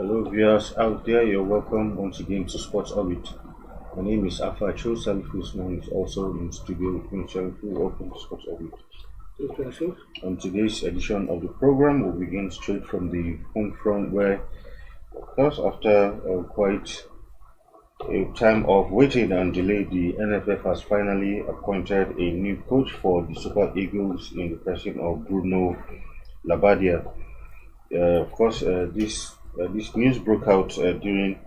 Hello, viewers out there. You're welcome once again to Sports Orbit. My name is Alpha Cho. Salif Usman is also in studio with me. Salif, welcome to Sports Orbit. On today's edition of the program, we'll begin straight from the home front, where, of course, after quite a time of waiting and delay, the NFF has finally appointed a new coach for the Super Eagles in the person of Bruno Labbadia. Of course, this news broke out during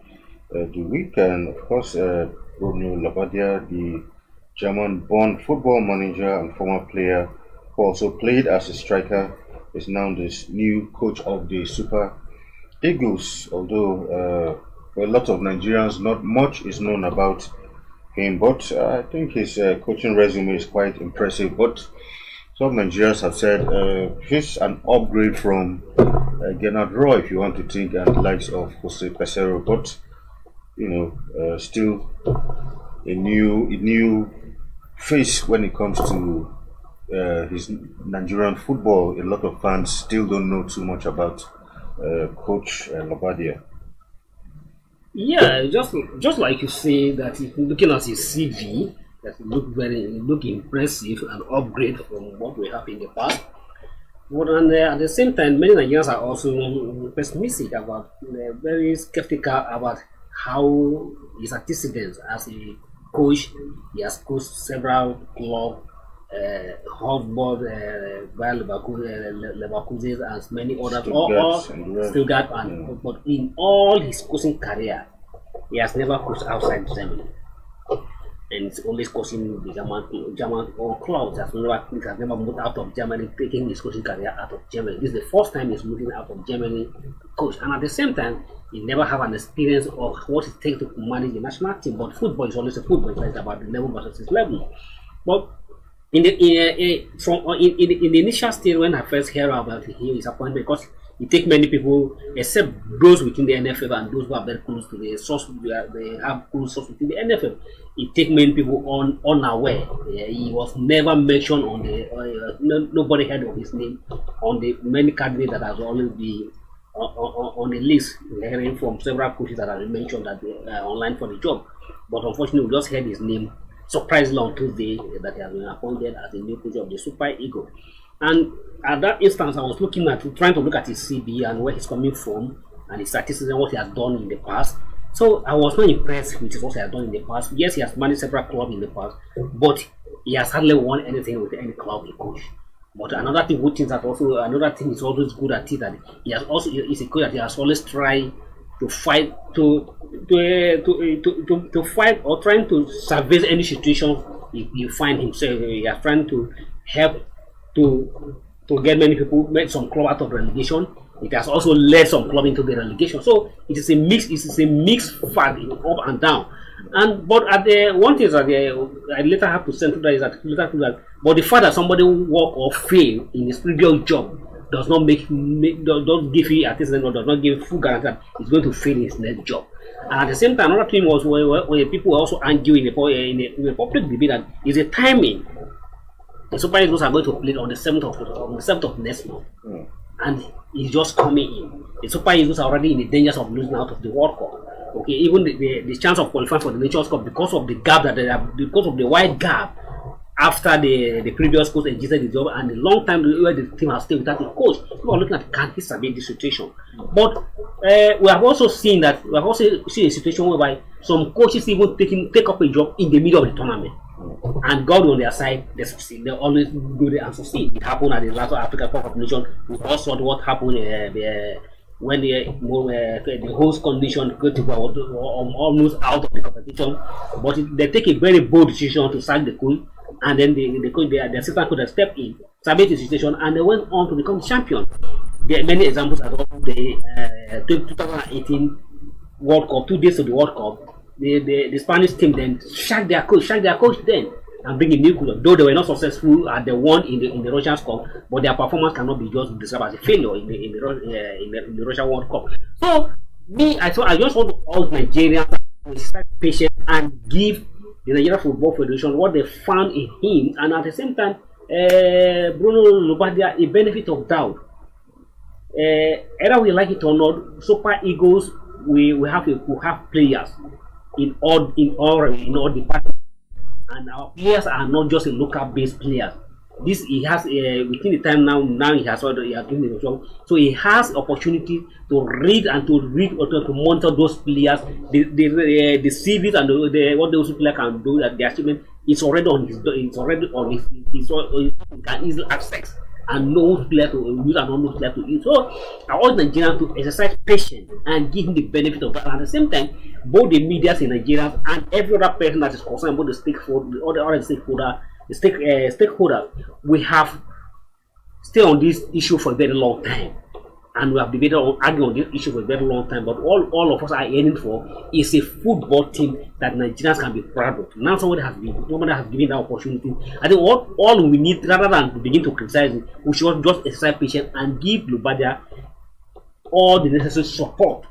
the week, and of course, Bruno Labbadia, the German-born football manager and former player who also played as a striker, is now the new coach of the Super Eagles. Although for a lot of Nigerians, not much is known about him, but I think his coaching resume is quite impressive. But some Nigerians have said he's an upgrade from Gennard Roy, if you want to think, and the likes of Jose Pesero, but still a new face when it comes to his Nigerian football. A lot of fans still don't know too much about Coach Labbadia. Yeah, just like you say that looking at his CV, that look impressive and upgrade from what we have in the past. But at the same time, many Nigerians are also pessimistic about, very skeptical about how his antecedents as a coach. He has coached several clubs, Hofburg, Bayer Leverkusen, and many others, all Stuttgart, but in all his coaching career, he has never coached outside Germany. And it's always coaching the German clubs. He has never moved out of Germany, taking his coaching career out of Germany. This is the first time he's moving out of Germany to coach. And at the same time, he never have an experience of what it takes to manage the national team. But football is always a football. It's about the level versus his level. But in the initial stage, when I first heard about his appointment, because it takes many people, except those within the NFF and those who are very close to the source, they have close source within the NFF. It takes many people unaware. He was never mentioned on the. Nobody heard of his name on the many candidates that has always been on the list. Hearing from several coaches that have mentioned that they are online for the job, but unfortunately, we just heard his name surprisingly on Tuesday that he has been appointed as the new coach of the Super Eagles. And at that instance, I was trying to look at his CV and where he's coming from and his statistics and what he has done in the past. So I was not impressed with what he has done in the past. Yes, he has managed several clubs in the past, but he has hardly won anything with any club he coached. But another thing is always good at it, that he has also is a coach that he has always tried to fight to fight or trying to salvage any situation you find himself. He is trying to help to get many people, make some club out of relegation. It has also led some club into the relegation. So it is a mixed fact, up and down. But at the one thing that I later have to send to that is that but the fact that somebody work or fail in his previous job does not don't give you attestment or does not give full guarantee that he's going to fail in his next job. And at the same time, another thing was where people also argue in the public debate that is a timing. The Super Eagles are going to play on the 7th of next month, and he's just coming in. The Super Eagles are already in the dangers of losing out of the World Cup. Okay, even the chance of qualifying for the Nations Cup because of the gap that they have, because of the wide gap after the previous coach exited the job and the long time where the team has stayed without a coach. People are looking at can he survive this situation? But we have also seen a situation whereby some coaches even take up a job in the middle of the tournament. And God on their side, they succeed. They always do it and succeed. It happened at the last Africa Cup of Nations. We also saw what happened when the host condition almost out of the competition. But they take a very bold decision to sack the coach, and then the assistant coach stepped in, surveyed the situation, and they went on to become champion. There are many examples of the 2018 World Cup, 2 days of the World Cup. The Spanish team then sacked their coach then and bring a new coach. Though they were not successful at the one in the Russian Cup, but their performance cannot be just described as a failure in the Russian World Cup. So I just want to urge Nigerians to stay patient and give the Nigerian Football Federation what they found in him, and at the same time, Bruno Labbadia a benefit of doubt. either we like it or not, Super Eagles we have players in all departments, and our players are not just a local based players. This he has within the time now he has given the job, so he has opportunity to read or to monitor those players, the CVs and what those players can do, that the achievement is already on his he can easily access and know which player to use and not which player to use. So I want Nigerians to exercise patience and give him the benefit of that. And at the same time, both the media in Nigeria and every other person that is concerned about the stakeholder, all the other stakeholders, we have stayed on this issue for a very long time. And we have debated on arguing on this issue for a very long time. But all of us are aiming for is a football team that Nigerians can be proud of. Now somebody has given that opportunity. I think all we need, rather than begin to criticize it, we should just exercise patience and give Lubadia all the necessary support,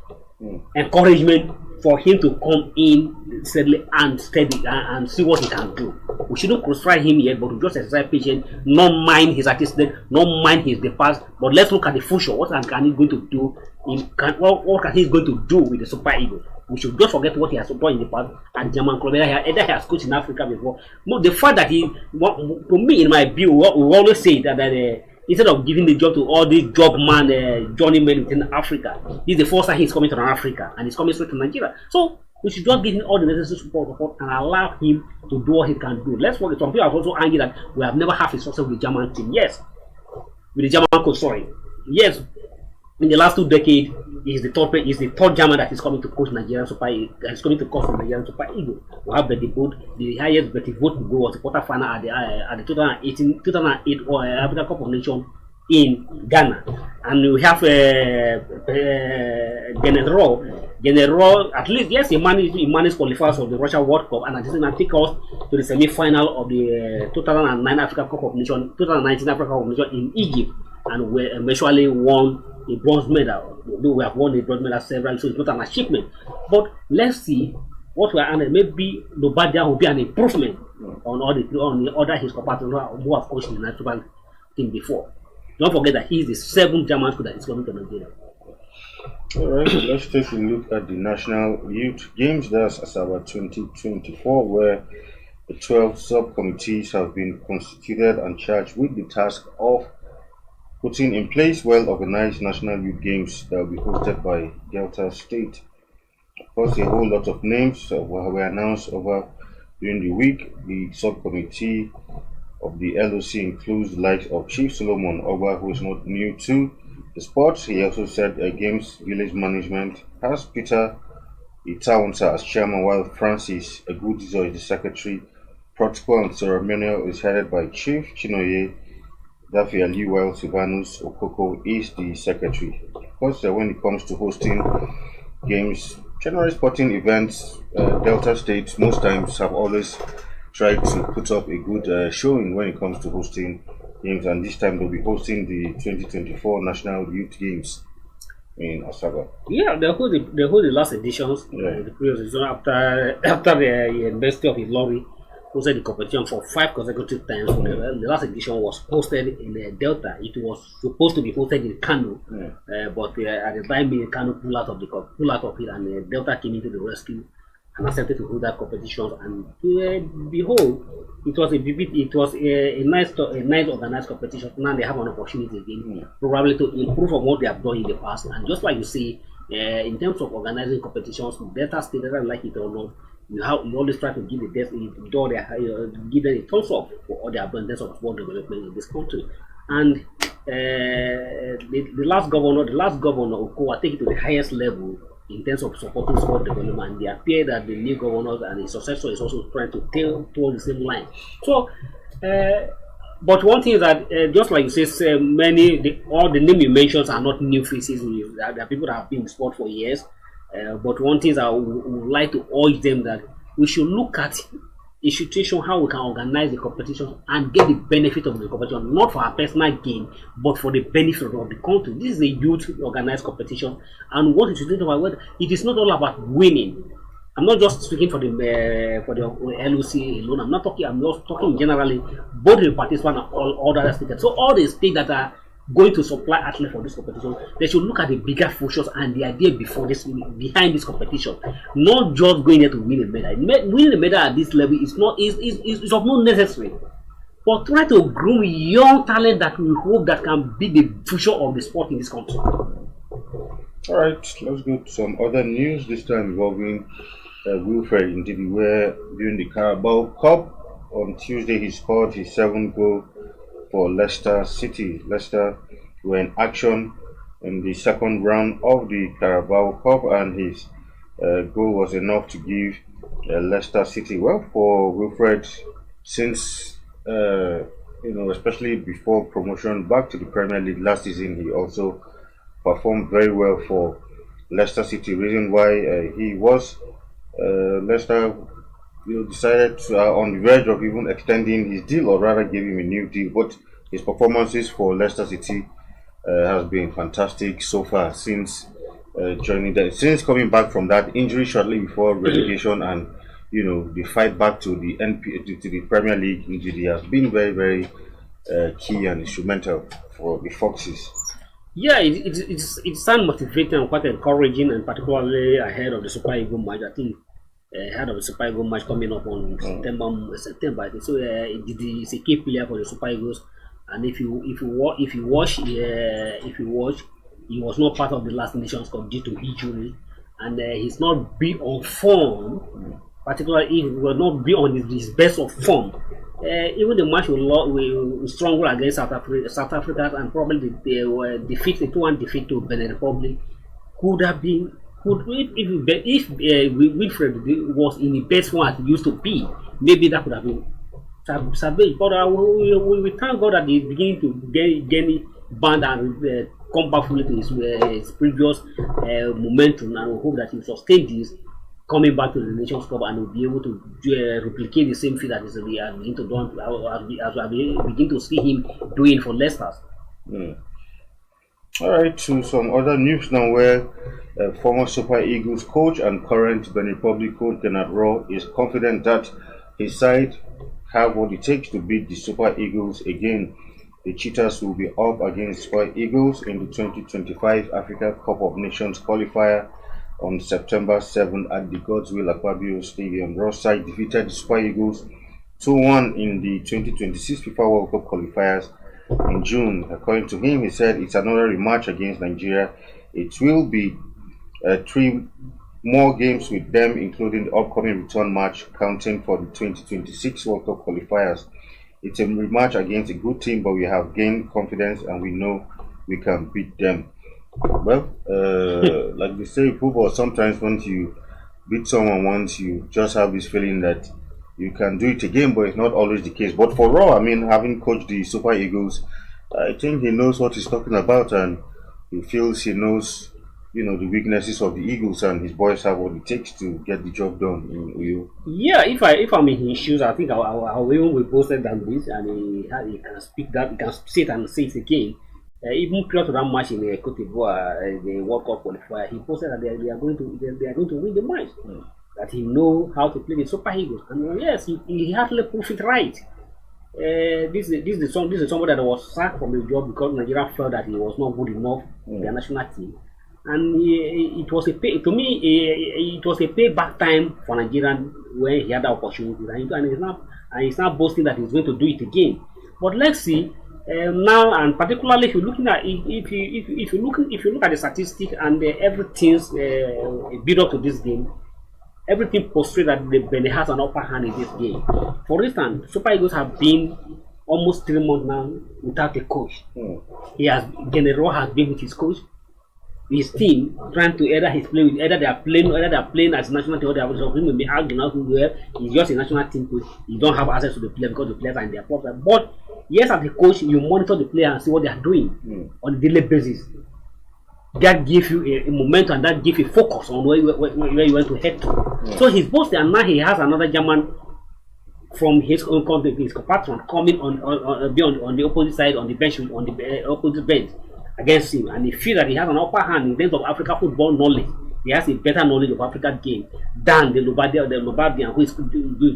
encouragement for him to come in steadily and steady and see what he can do. We shouldn't crucify him yet, but we just exercise patience, not mind his artistic, not mind his the past, but let's look at the future. What can he going to do? What can he going to do with the Super Eagles? We should just forget what he has done in the past and German club. Either he has coached in Africa before. No, the fact that to me, in my view, we always say that instead of giving the job to all these job man, journeymen within Africa, this is the first time he's coming to Africa and he's coming straight to Nigeria. So we should just give him all the necessary support and allow him to do what he can do. Let's forget, some people have also argued that we have never had a success with the German team. Yes, with the German coach, sorry. Yes, in the last 2 decades, is the third German that is coming to coach Nigerian Super Eagles. That is coming to coach Nigerian Super Eagles. We have Betty Vote. The highest Betty Vote goal was the quarterfinal at the 2008 African Cup of Nations in Ghana, and we have General. At least yes, he managed qualifiers of the Russia World Cup, and at this time take us to the semi-final of the 2009 African Cup of Nations, 2019 African Cup of Nations in Egypt, and we eventually won a bronze medal. We have won a bronze medal several, so it's not an achievement. But let's see what we are under. Maybe Lobadia will be an improvement on the other his compatriots who have coached the national team before. Don't forget that he is the 7th German school that is coming to Nigeria. Alright, let's take a look at the National Youth Games. That's Asaba 2024, where the 12 sub-committees have been constituted and charged with the task of putting in place well-organized National Youth Games that will be hosted by Delta State. Of course, a whole lot of names were announced over during the week. The subcommittee of the LOC includes the likes of Chief Solomon Oba, who is not new to the sport. He also said Games Village Management has Peter Itawansa as chairman, while Francis Agudizo is the secretary. Protocol and ceremonial is headed by Chief Chinoye Dafi Ali, while Silvanus Okoko is the secretary. Of course, when it comes to hosting games, general sporting events, Delta State most times have always tried to put up a good showing when it comes to hosting games, and this time they'll be hosting the 2024 National Youth Games in Asaba. Yeah, they hold the last editions, the previous edition after the University of Ilorin hosted the competition for 5 consecutive times. The last edition was hosted in Delta. It was supposed to be hosted in Kano, but at the time Kano pulled out of it, and Delta came into the rescue and accepted to hold that competition. And behold, it was a nice organized competition. Now they have an opportunity again, probably to improve on what they have done in the past. And just like you see, in terms of organizing competitions, Delta State, whether like it or not, you always try to give the best, give them a thumbs up for all their abundance of sport development in this country. And the last governor, I take it to the highest level in terms of supporting sport development. They appear that the new governor and his successor is also trying to tail towards the same line. So, but one thing is that just like you say, all the names you mentioned are not new faces. There are people that have been in sport for years. But one thing is I would like to urge them that we should look at a situation how we can organize the competition and get the benefit of the competition, not for our personal gain, but for the benefit of the country. This is a youth organized competition, and what you should think about it is not all about winning. I'm not just speaking for the LOC alone. I'm just talking generally, both the participants and all other states. So all the states that are going to supply athletes for this competition, they should look at the bigger futures and the idea behind this competition, not just going there to win a medal. Winning a medal at this level is of no necessary. But try to groom young talent that we hope that can be the future of the sport in this country. All right, let's go to some other news. This time involving Wilfred Ndidi, where during the Carabao Cup on Tuesday he scored his 7th goal for Leicester City. Leicester were in action in the second round of the Carabao Cup, and his goal was enough to give Leicester City, well, for Wilfred, since especially before promotion back to the Premier League last season, he also performed very well for Leicester City. Reason why he was Leicester decided to, on the verge of even extending his deal, or rather gave him a new deal. But his performances for Leicester City has been fantastic so far since since coming back from that injury shortly before relegation, and the fight back to the to the Premier League. Injury has been very, very key and instrumental for the Foxes. Yeah, it sounds motivating and quite encouraging, and particularly ahead of the Super Eagles match. I think ahead of the Super Eagles match coming up on September. I think so. It's a key player for the Super Eagles, and if you watch, he was not part of the last Nations Cup due to injury, and he's not been on form. Particularly, he will not be on his best of form. Even the match will struggle against South Africa, and probably the defeat, the 2-1 defeat to Benin Republic, could have been if Wilfred was in the best form as he used to be. Maybe that could have been salvaged. But we thank God that he's beginning to gain band and come back fully to his previous momentum, and we hope that he will sustain this coming back to the Nations Cup, and will be able to replicate the same feat that we are beginning to do, as we begin to see him doing for Leicester. All right, to some other news now, where former Super Eagles coach and current Benin Republic coach Gennard Rohr is confident that his side have what it takes to beat the Super Eagles again. The Cheetahs will be up against Super Eagles in the 2025 Africa Cup of Nations qualifier on September 7th at the Godswill Akpabio Stadium. Rohr's side defeated the Super Eagles 2-1 in the 2026 FIFA World Cup qualifiers in June. According to him, he said it's another rematch against Nigeria. It will be 3 more games with them, including the upcoming return match counting for the 2026 World Cup qualifiers. It's a rematch against a good team, but we have gained confidence and we know we can beat them. Well, like they say in football, sometimes once you beat someone once, you just have this feeling that you can do it again, but it's not always the case. But for Rohr, I mean, having coached the Super Eagles, I think he knows what he's talking about, and he feels he knows, the weaknesses of the Eagles, and his boys have what it takes to get the job done in Uyo. Yeah, if I'm in his shoes, I think I'll even be posted than this, and he can speak that, he can sit and say it again. Even prior to that match in Cote d'Ivoire, the World Cup qualifier, he posted that they are going to win the match. That he know how to play the Super Eagles, and yes, he hardly proved it right. This is somebody that was sacked from his job because Nigeria felt that he was not good enough in their national team, and it was a payback time for Nigerian when he had the opportunity, and he's now boasting that he's going to do it again. But let's see. Now, and particularly if you're looking at if you look at the statistics and everything's build up to this game, everything portrays that the Benin has an upper hand in this game. For instance, Super Eagles have been almost 3 months now without a coach. Gennard Rohr has been with his coach, his team, trying to either they are playing as national team, or they are going to arguing where he's just a national team coach. You don't have access to the player because the players are in their problem. But yes, as a coach, you monitor the player and see what they are doing on a daily basis. That gives you a momentum, and that gives you focus on where you want to head to. So he's boasting, and now he has another German from his own country, his compatriot, coming on the opposite side, on the bench, on the opposite bench against him, and he feels that he has an upper hand in terms of African football knowledge. He has a better knowledge of African game than the Lombardian who is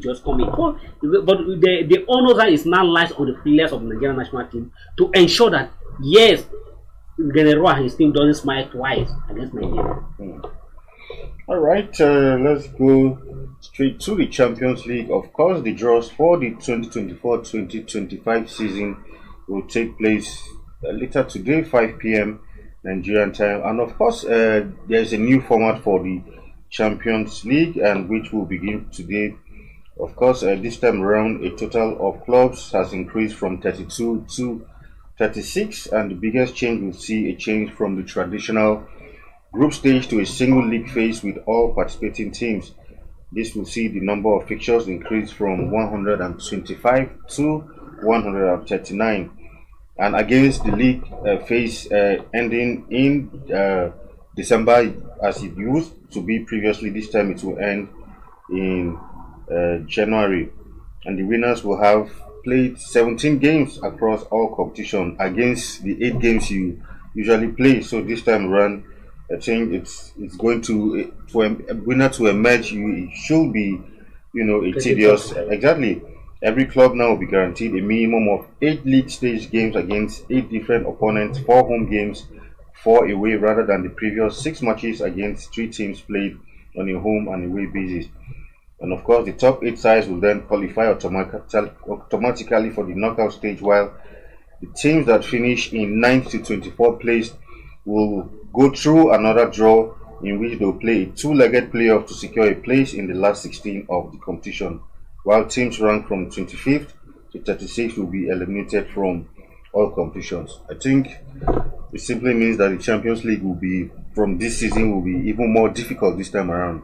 just coming. So, but the onus is now lies on the players of the Nigerian national team to ensure that yes, General and his team doesn't smile twice against Nigeria. All right, let's go straight to the Champions League. Of course, the draws for the 2024-2025 season will take place later today, 5 p.m. Nigerian time. And of course, there's a new format for the Champions League, and which will begin today. Of course, this time around, a total of clubs has increased from 32 to 36, and the biggest change will see a change from the traditional group stage to a single league phase with all participating teams. This will see the number of fixtures increase from 125 to 139. And against the league phase ending in December as it used to be previously, this time it will end in January. And the winners will have played 17 games across all competition against the 8 games you usually play. So this time around, I think it's going to for a winner to emerge. It should be, a tedious. Exactly. Every club now will be guaranteed a minimum of 8 league stage games against 8 different opponents, 4 home games, 4 away, rather than the previous 6 matches against 3 teams played on a home and away basis. And of course, the top 8 sides will then qualify automatically for the knockout stage, while the teams that finish in 9th to 24th place will go through another draw in which they'll play a 2-legged playoff to secure a place in the last 16 of the competition, while teams ranked from 25th to 36th will be eliminated from all competitions. I think it simply means that the Champions League from this season will be even more difficult this time around.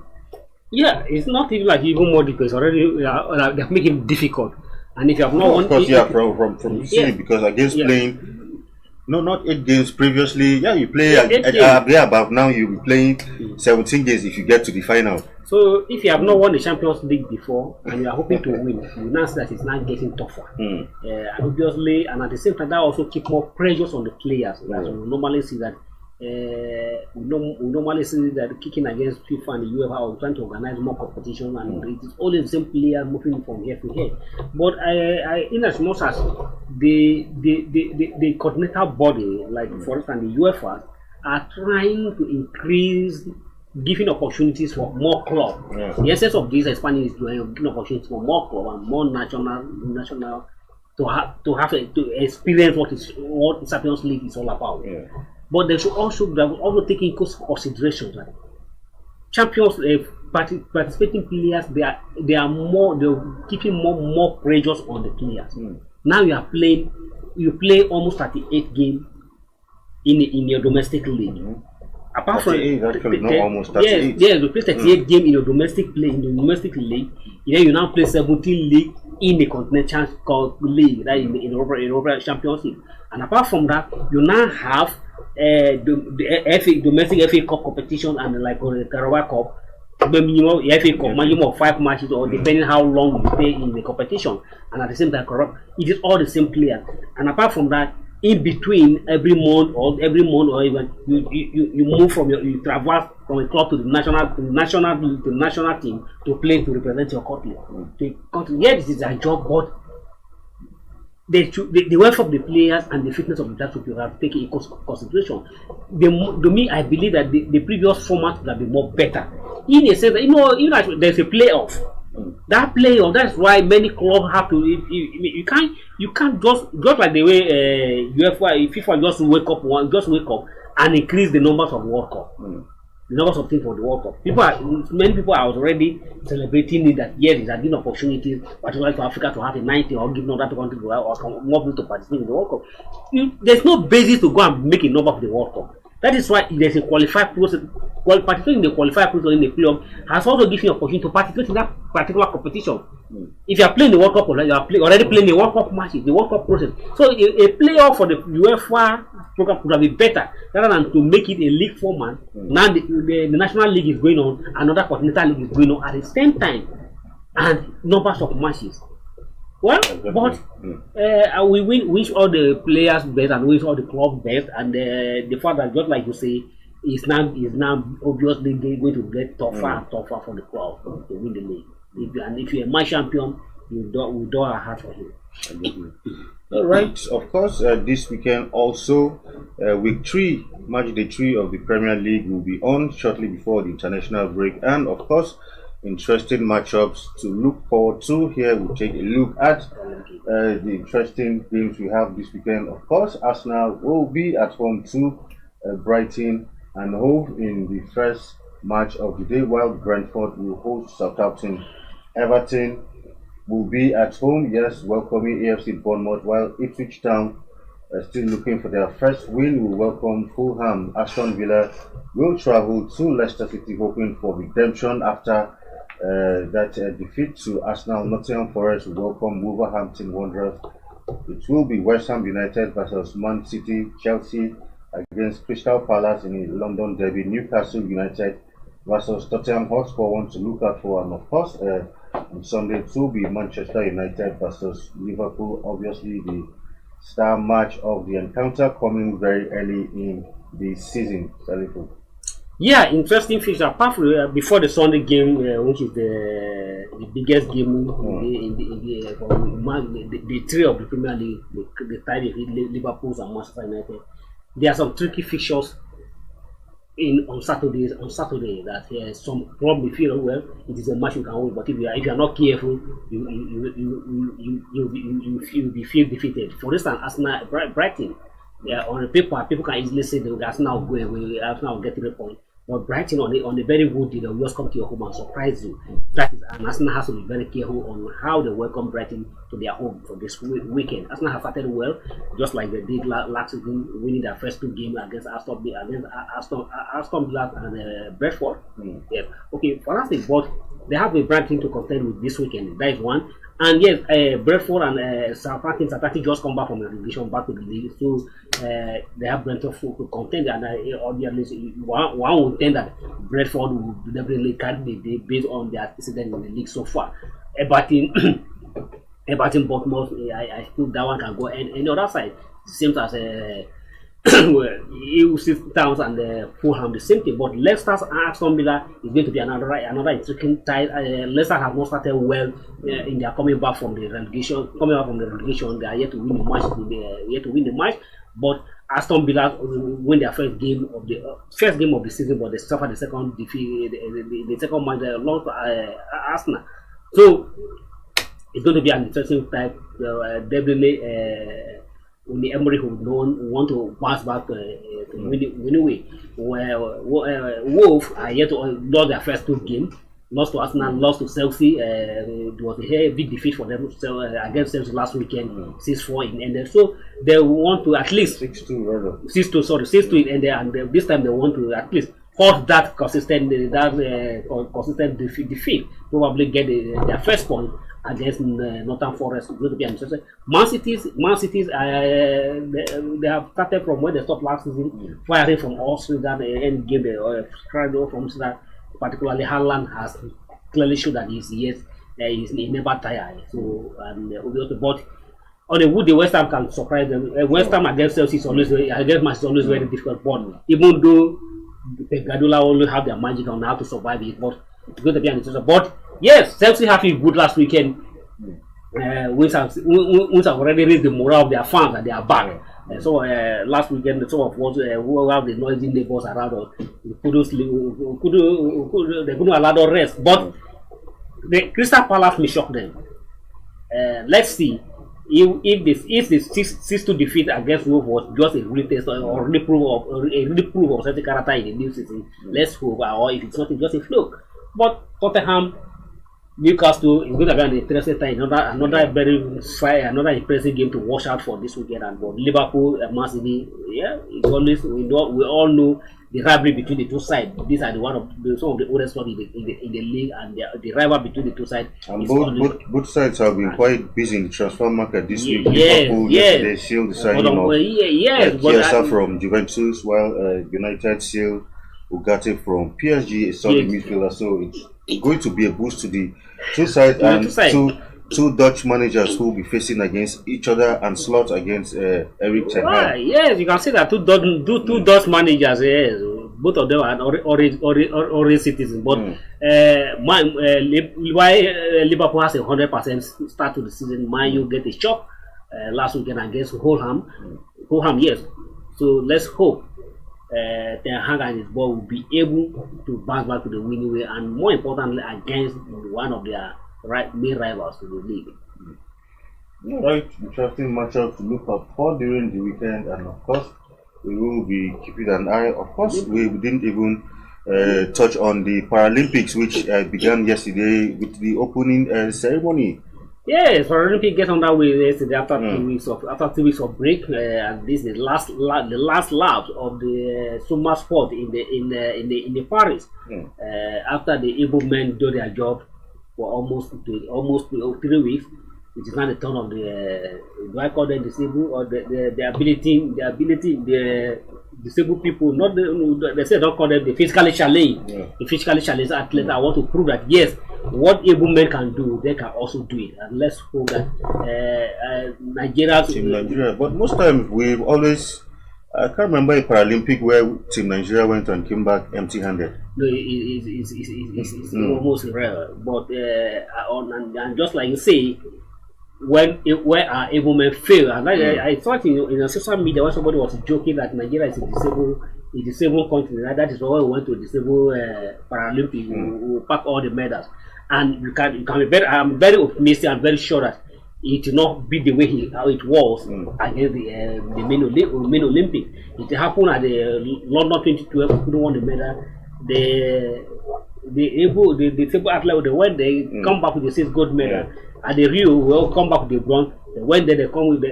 Yeah, it's not even like even more difficult. It's already they're making it difficult. And if you have not won, of course, from the city, because against playing. No, not 8 games previously. Yeah, you play about now. You'll be playing 17 games if you get to the final. So if you have not won the Champions League before and you are hoping to win, you now see that it's now getting tougher. Obviously, and at the same time, that also keep more pressures on the players. We normally see that. We normally see that kicking against FIFA and the UEFA or trying to organize more competition, and it is always the same player moving from here to here. But in as much as the continental body, like for instance the UEFA, are trying to increase giving opportunities for more clubs. The essence of this expanding is giving opportunities for more clubs and more national to experience what the Champions League is all about. But they should also take into consideration that champions, participating players, they're keeping more pressures on the players. Now you play almost 38 games in your domestic league. Apart from you play 38 games in your domestic league. Then you now play 17 league in the continental league, that in the European Champions League. And apart from that, you now have the domestic FA Cup competition and like the Carabao Cup, FA Cup, minimum of 5 matches, or depending how long you stay in the competition. And at the same time, it is all the same players. And apart from that, in between every month or even you move you traverse from a club to the national team to play to represent your country. Yes, this is a job, but the welfare of the players and the fitness of the players should have taken into consideration. To me, I believe that the previous format would have been more better. In a sense that, even as there's a playoff. That playoff, that's why many clubs have to. You can't just like the way FIFA just wake up and increase the numbers of World Cup. The numbers of teams for the World Cup. Many people are already celebrating it that yes, it's a good opportunity, particularly for Africa to have a 90 or give another country to or more people to participate in the World Cup. There's no basis to go and make a number of the World Cup. That is why there's a qualified process. Participating in the qualified process in the playoff has also given you an opportunity to participate in that particular competition. If you are playing the World Cup, you are already playing the World Cup matches, the World Cup process. So a playoff for the UEFA program could have been better rather than to make it a league format. Now the National League is going on, another Continental League is going on at the same time, and numbers of matches. Well, but we wish all the players best and wish all the clubs best, and the fact that, just like you say, is now obviously going to get tougher and tougher for the club to win the league. If you're a match champion, we do our heart for him. All right. Of course, this weekend also, week 3, match day 3 of the Premier League will be on shortly before the international break, and of course, interesting matchups to look forward to. Here we'll take a look at the interesting games we have this weekend. Of course, Arsenal will be at home to Brighton and Hove in the first match of the day, while Brentford will host Southampton. Everton will be at home, yes, welcoming AFC Bournemouth, while Ipswich Town still looking for their first win will welcome Fulham. Aston Villa will travel to Leicester City hoping for redemption after that defeat to Arsenal. Nottingham Forest will welcome Wolverhampton Wanderers. It will be West Ham United versus Man City. Chelsea against Crystal Palace in a London derby. Newcastle United versus Tottenham Hotspur want to look out for, and of course on Sunday it will be Manchester United versus Liverpool. Obviously the star match of the encounter coming very early in the season. Salifu. Yeah, interesting feature. Apart from before the Sunday game, which is the biggest game in the three of the Premier League, the tie between Liverpool and Manchester United. There are some tricky fixtures on Saturday that some probably feel well it is a match you can win, but if you are not careful, you feel defeated. For instance, Arsenal Brighton. Yeah, on the paper, people can easily say that Arsenal go away, Arsenal get 3 points. But Brighton on the very good day, they will just come to your home and surprise you. That is, and Arsenal has to be very careful on how they welcome Brighton to their home for this weekend. Arsenal have started well, just like they did last season, winning their first 2 games against Aston Villa and Brentford. Yes. Okay, fantastic. But they have a Brighton to contend with this weekend. That is one. And yes, Brentford and Southampton just come back from the relegation back to the league, so they have Brentford to contend. And obviously, one would think that Brentford will definitely carry the day based on their antecedent in the league so far. Everton, Bournemouth, I think that one can go. And on the other side, it seems as Towns and Fulham the same thing, but Leicester's Aston Villa is going to be another intriguing tie. Leicester have not started well in their coming back from the relegation. They are yet to win the match. But Aston Villa win their first game of the season, but they suffered the second defeat. The second match they lost Arsenal. So it's going to be an interesting tie. Definitely. Only Emery who don't want to pass back win away. Wolves are yet to lose their first 2 games. Lost to Arsenal, lost to Chelsea. It was a big defeat for them against Chelsea last weekend, 6-4 in ended. So they want to at least 6-2 rather. 6-2 in ended, and this time they want to at least hold that consistent defeat. Probably get their first point against Nottingham Forest. Going to be interesting. Man City, they have started from where they stopped last season, firing from all Sweden and game from that. Particularly, Haaland has clearly showed that he's never tired. So but on the wood, the West Ham can surprise them. West Ham against Chelsea is always very difficult. But even though Guardiola only have their magic on how to survive it, but it's going to be an interesting. But yes, Chelsea have been good last weekend. Wins have already raised the morale of their fans and they are back. So last weekend, the sort of was who have the noisy neighbors around us. They couldn't allow them rest. But the Crystal Palace may shock them. Let's see if the 6-2 defeat against Wolves was just a retest or really proof of certain character in the new season. Let's hope, or if it's not just a fluke. But Tottenham, Newcastle is going to be an interesting time. Another impressive game to watch out for this weekend. And for Liverpool, Man City, it's always we all know the rivalry between the two sides. These are some of the oldest clubs in the league, and the rival between the two sides. And both sides have been quite busy in the transfer market this week. Liverpool yesterday sealed the signing of Chiesa from Juventus, while United sealed Ugarte from PSG, a solid midfielder. So it's going to be a boost to the two sides, and two Dutch managers who will be facing against each other, and Slot against Eric Ten Hag. Yes, you can say that two Dutch managers. Yes, both of them are orange citizens. But why Liverpool has 100% start to the season, Man U get a shock last weekend against Fulham. Fulham, yes. So let's hope Ten Hag and his board will be able to bounce back to the winning way, and more importantly, against one of their main rivals to the league. All right, interesting matchup to look out for during the weekend, and of course, we will be keeping an eye. Of course, we didn't even touch on the Paralympics, which began yesterday with the opening ceremony. Yes, Paralympics get underway yesterday after 2 weeks of break, and this is the last lap of the summer sport in the Paris. After the able men do their job for almost 3 weeks, it is now the turn of the do I call them disabled, or the disabled people? Not they say don't call them the physically challenged. The physically challenged athletes. I want to prove that yes, what able men can do, they can also do it. And let's hope that Team Nigeria. But most times we've always, I can't remember a Paralympic where Team Nigeria went and came back empty-handed. No, it's almost rare. But and just like you say, where our able men fail, and I thought in social media when somebody was joking that Nigeria is a disabled country, that is why we want to disable Paralympic. We pack all the medals, and you can be very. I'm very optimistic and very sure that it will not be the way how it was against the main Olympic. It happened at the London 2012. We couldn't win the medal. The disabled athlete, when they come back with the 6 gold medal. At the Rio, we all come back with the bronze. When they come with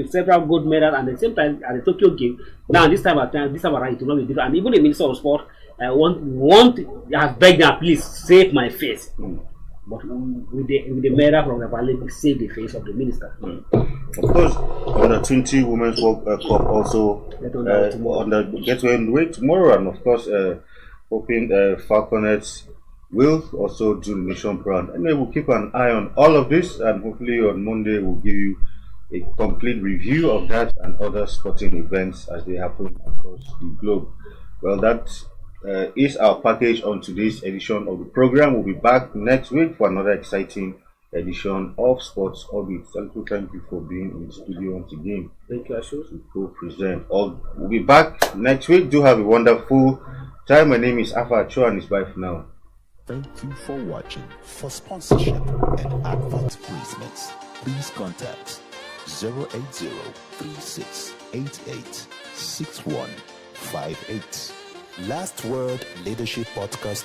several gold medals, and at the same time at the Tokyo game. Now this time around, it will not be different. And even the Minister of Sport has begged them, please save my face. But with the medal from the Paralympics, save the face of the minister. Of course, under 20 Women's World Cup also get away tomorrow, and of course, hoping Falconets will also do the nation proud. Anyway, we'll keep an eye on all of this, and hopefully on Monday we'll give you a complete review of that and other sporting events as they happen across the globe. Well, that is our package on today's edition of the program. We'll be back next week for another exciting edition of Sports Orbit. Thank you for being in the studio once again. Thank you, Ashu. To co-present. We'll be back next week. Do have a wonderful time. My name is Afa Cho, and it's bye for now. Thank you for watching. For sponsorship and advert placements, please contact 080-3688-6158. Last Word Leadership Podcast